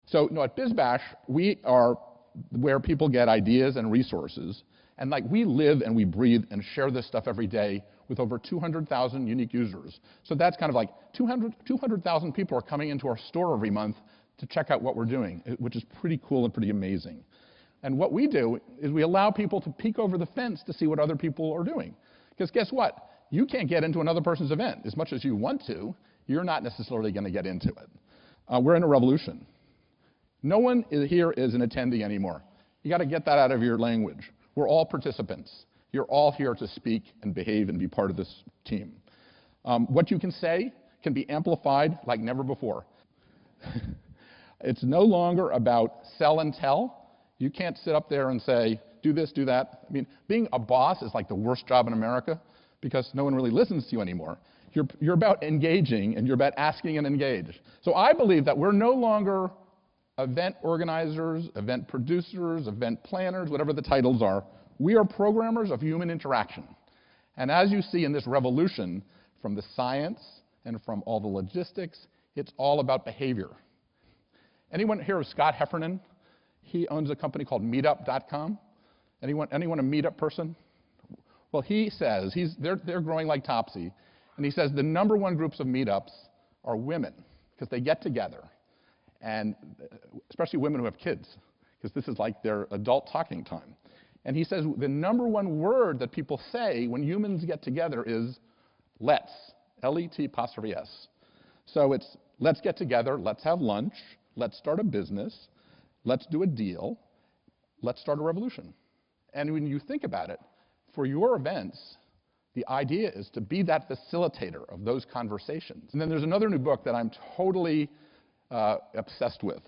So, at BizBash, we are where people get ideas and resources. And we live and we breathe and share this stuff every day with over 200,000 unique users. So that's kind of 200,000 people are coming into our store every month to check out what we're doing, which is pretty cool and pretty amazing. And what we do is we allow people to peek over the fence to see what other people are doing. Because guess what? You can't get into another person's event. As much as you want to, you're not necessarily going to get into it. We're in a revolution. No one here is an attendee anymore. You got to get that out of your language. We're all participants. You're all here to speak and behave and be part of this team. What you can say can be amplified like never before. It's no longer about sell and tell. You can't sit up there and say, do this, do that. I mean, being a boss is like the worst job in America because no one really listens to you anymore. You're about engaging, and you're about asking and engage. So I believe that we're no longer event organizers, event producers, event planners, whatever the titles are. We are programmers of human interaction. And as you see in this revolution, from the science and from all the logistics, it's all about behavior. Anyone here of Scott Heffernan? He owns a company called Meetup.com. Anyone a Meetup person? Well, he says, they're growing like Topsy, and he says the #1 groups of meetups are women, because they get together, and especially women who have kids, because this is like their adult talking time. And he says the #1 word that people say when humans get together is let's, L-E-T'-S. So it's let's get together, let's have lunch, let's start a business, let's do a deal, let's start a revolution. And when you think about it, for your events, the idea is to be that facilitator of those conversations. And then there's another new book that I'm totally obsessed with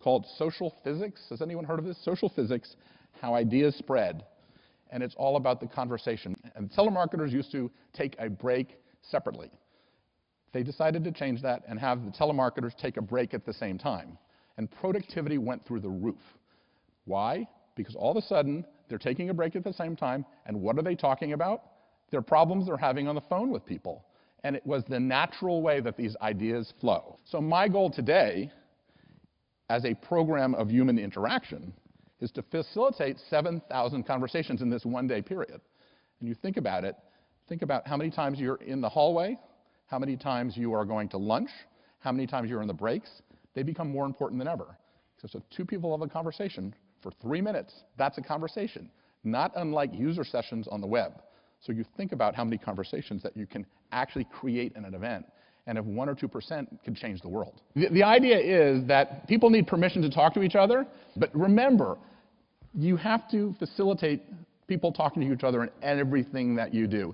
called Social Physics. Has anyone heard of this? Social Physics, How Ideas Spread. And it's all about the conversation. And telemarketers used to take a break separately. They decided to change that and have the telemarketers take a break at the same time. And productivity went through the roof. Why? Because all of a sudden, they're taking a break at the same time, and what are they talking about? Their problems they're having on the phone with people. And it was the natural way that these ideas flow. So my goal today, as a program of human interaction, is to facilitate 7,000 conversations in this one-day period. And you think about it, think about how many times you're in the hallway, how many times you are going to lunch, how many times you're in the breaks. They become more important than ever. So two people have a conversation for 3 minutes, that's a conversation, not unlike user sessions on the web. So you think about how many conversations that you can actually create in an event, and if 1 or 2% can change the world. The idea is that people need permission to talk to each other, but remember, you have to facilitate people talking to each other in everything that you do.